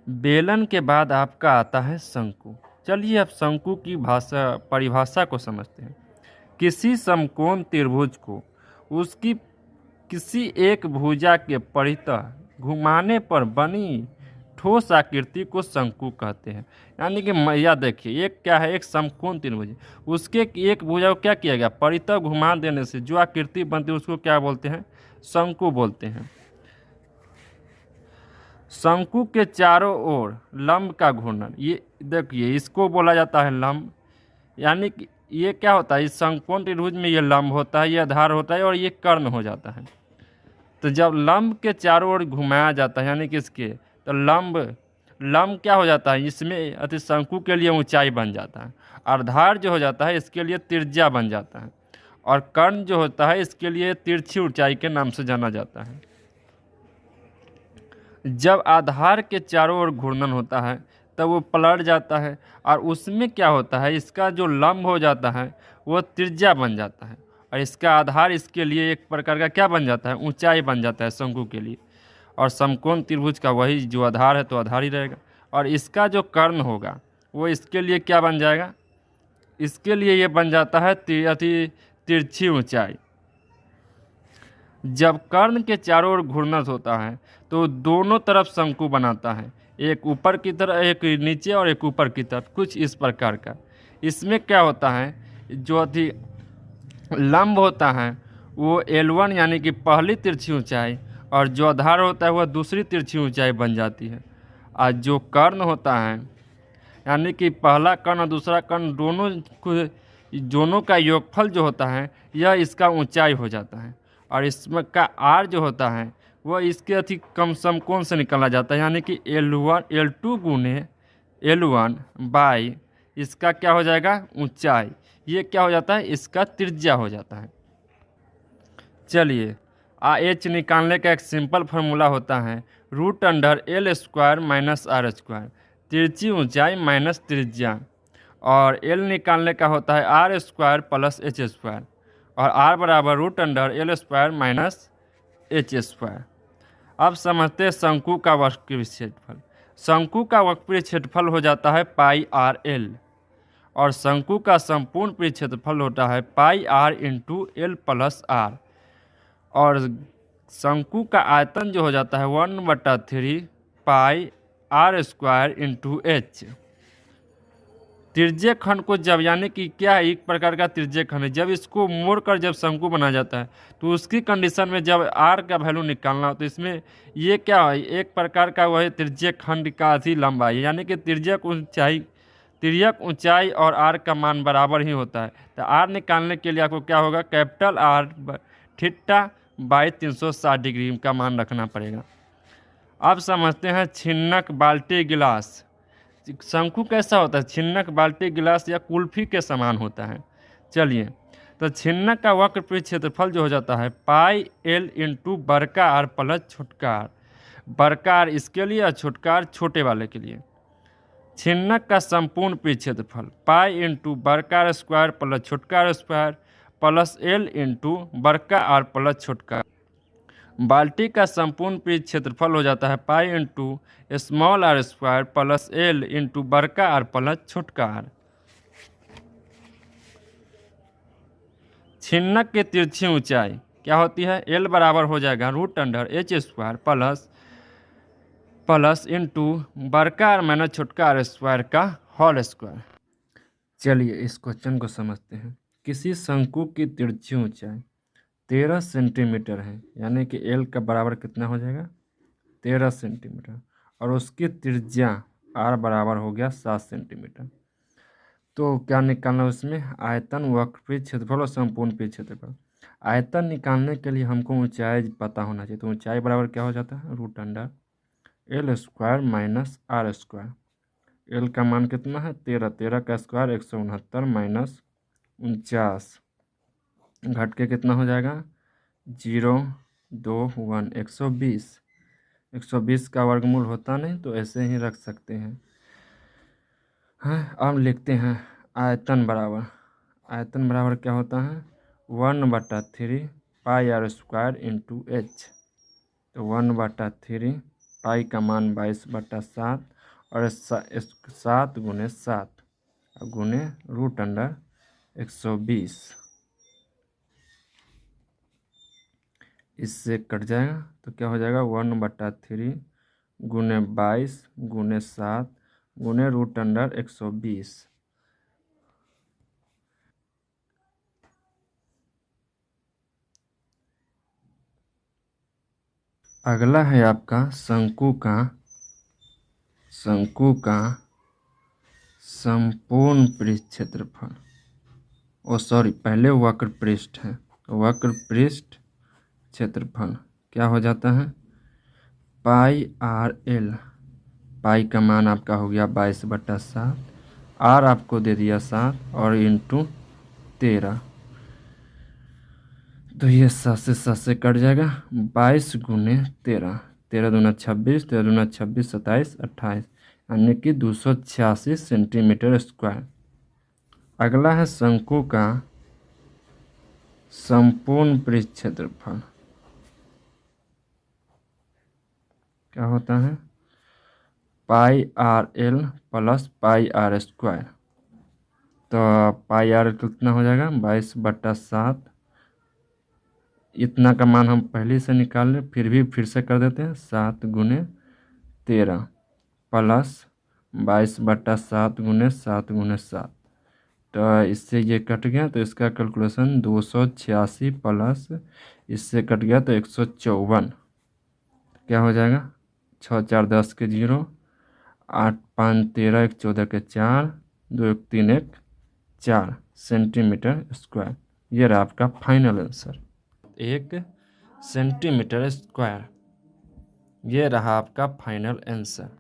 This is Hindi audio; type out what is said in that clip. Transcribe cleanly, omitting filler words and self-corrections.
बेलन के बाद आपका आता है शंकु। चलिए अब शंकु की परिभाषा को समझते हैं। किसी समकोण त्रिभुज को उसकी किसी एक भुजा के परितः घुमाने पर बनी ठोस आकृति को शंकु कहते हैं। यानी कि मैया देखिए, एक क्या है, एक समकोण त्रिभुज, उसके एक भुजा को क्या किया गया, परितः घुमा देने से जो आकृति बनती है उसको क्या बोलते हैं, शंकु बोलते हैं। शंकु के चारों ओर लंब का घूर्णन, ये देखिए इसको बोला जाता है लंब। यानी कि ये क्या होता है, इस समकोण त्रिभुज में ये लंब होता है, ये आधार होता है और ये कर्ण हो जाता है। तो जब लंब के चारों ओर घुमाया जाता है यानी कि इसके, तो लंब लंब क्या हो जाता है, इसमें अति शंकु के लिए ऊंचाई बन जाता है। आधार जो हो जाता है इसके लिए त्रिज्या बन जाता है। और कर्ण जो होता है इसके लिए तिरछी ऊंचाई के नाम से जाना जाता है। जब आधार के चारों ओर घूर्णन होता है तब वो पलट जाता है और उसमें क्या होता है, इसका जो लंब हो जाता है वो त्रिज्या बन जाता है और इसका आधार इसके लिए एक प्रकार का क्या बन जाता है, ऊंचाई बन जाता है शंकु के लिए। और समकोण त्रिभुज का वही जो आधार है तो आधार ही रहेगा। और इसका जो कर्ण होगा वो इसके लिए क्या बन जाएगा, इसके लिए ये बन जाता है अति तिरछी ऊंचाई। जब कर्ण के चारों ओर घूर्णन होता है तो दोनों तरफ शंकु बनाता है, एक ऊपर की तरफ, एक नीचे और एक ऊपर की तरफ, कुछ इस प्रकार का। इसमें क्या होता है, जो अति लंब होता है वो L1 यानी कि पहली तिरछी ऊंचाई और जो आधार होता है वह दूसरी तिरछी ऊंचाई बन जाती है। और जो कर्ण होता है यानी कि पहला कर्ण और दूसरा कर्ण दोनों का योगफल जो होता है यह इसका ऊंचाई हो जाता है। और इसमें का आर जो होता है वह इसके अति कम समकोण से निकाला जाता है, यानी कि L2 गुने L1 बाई इसका क्या हो जाएगा, ऊंचाई। ये क्या हो जाता है, इसका त्रिज्या हो जाता है। चलिए एच निकालने का एक सिंपल फार्मूला होता है √L² माइनस R², तिरछी ऊंचाई माइनस त्रिज्या। और L निकालने का होता है R² प्लस H² और R बराबर √L² माइनस H²। अब समझते हैं शंकु का वक्र क्षेत्रफल। शंकु का वक्र क्षेत्रफल हो जाता है πRL और शंकु का संपूर्ण क्षेत्रफल होता है πR into L plus R। और शंकु का आयतन जो हो जाता है 1/3 πR² इंटू H। त्रिज्य खंड को जब, यानी कि क्या है, एक प्रकार का त्रिज्य खंड है, जब इसको मोड़कर जब शंकु बनाया जाता है तो उसकी कंडीशन में जब R का वैल्यू निकालना हो तो इसमें ये क्या है, एक प्रकार का वह त्रिज्य खंड का अति लंबाई, यानी कि तिर्यक ऊंचाई और R का मान बराबर ही होता है। तो R निकालने के लिए आपको क्या होगा, capital R theta by 360 degree का मान रखना पड़ेगा। अब समझते हैं छिन्नक बाल्टी गिलास। शंकु कैसा होता है, छिन्नक बाल्टी गिलास या कुल्फी के समान होता है। चलिए तो छिन्नक का वक्र क्षेत्रफल जो हो जाता है πL इंटू बड़का R प्लस छोटका R। बड़का R इसके लिए और छोटका R छोटे वाले के लिए। छिन्नक का संपूर्ण क्षेत्रफल π इंटू बड़का R² प्लस छोटका R² प्लस L इंटू बड़का R प्लस छोटका। बाल्टी का संपूर्ण क्षेत्रफल हो जाता है π into small R² plus L into बड़का R प्लस छोटका R। छिन्नक की तिरछी ऊंचाई क्या होती है, L बराबर हो जाएगा √H² प्लस इंटू बड़का R माइनस छोटका R² का होल स्क्वायर। चलिए इस क्वेश्चन को समझते हैं। किसी शंकु की तिरछी ऊंचाई 13 सेंटीमीटर है, यानी कि L का बराबर कितना हो जाएगा, 13 सेंटीमीटर, और उसकी त्रिज्या R बराबर हो गया 7 सेंटीमीटर। तो क्या निकालना उसमें, आयतन, वक्र क्षेत्रफल और संपूर्ण क्षेत्रफल। आयतन निकालने के लिए हमको ऊंचाई पता होना चाहिए, तो ऊंचाई बराबर क्या हो जाता है, √L² माइनस R²। L का मान कितना है 13, 13 का स्क्वायर 169 माइनस 49 घट के कितना हो जाएगा 021 120। 120 का वर्गमूल होता नहीं तो ऐसे ही रख सकते हैं। हाँ अब लिखते हैं आयतन बराबर क्या होता है 1/3 πR² इंटू H। तो 1/3 पाई का मान 22/7 और 7 गुने 7 गुने √120। इससे कट जाएगा तो क्या हो जाएगा 1/3 गुने 22 गुने 7 गुने √120। अगला है आपका शंकु का संपूर्ण पृष्ठ क्षेत्रफल। पहले वक्र पृष्ठ है। वक्र पृष्ठ क्षेत्रफल क्या हो जाता है πRL। पाई का मान आपका हो गया 22/7, आर आपको दे दिया 7 और इंटू 13। तो ये 7 से 7 से कट जाएगा 22 गुने 13, 13 दूना 26, 13 दूना 26, 27, 28 यानी कि 286 सेंटीमीटर स्क्वायर। अगला है शंकु का संपूर्ण पृष्ठ क्षेत्रफल। क्या होता है πRL प्लस πR²। तो πR कितना हो जाएगा 22/7। इतना का मान हम पहले से निकाल लें, फिर से कर देते हैं 7 गुने 13 प्लस 22/7 गुने 7 गुने 7। तो इससे ये कट गया तो इसका कैलकुलेशन 286 प्लस इससे कट गया तो 154। क्या हो जाएगा 6 4 10 के 0, 8 5 13, 1 14 के 4, 2 1 3 1 4 सेंटीमीटर स्क्वायर। ये रहा आपका फाइनल आंसर 1 सेंटीमीटर स्क्वायर। ये रहा आपका फाइनल आंसर।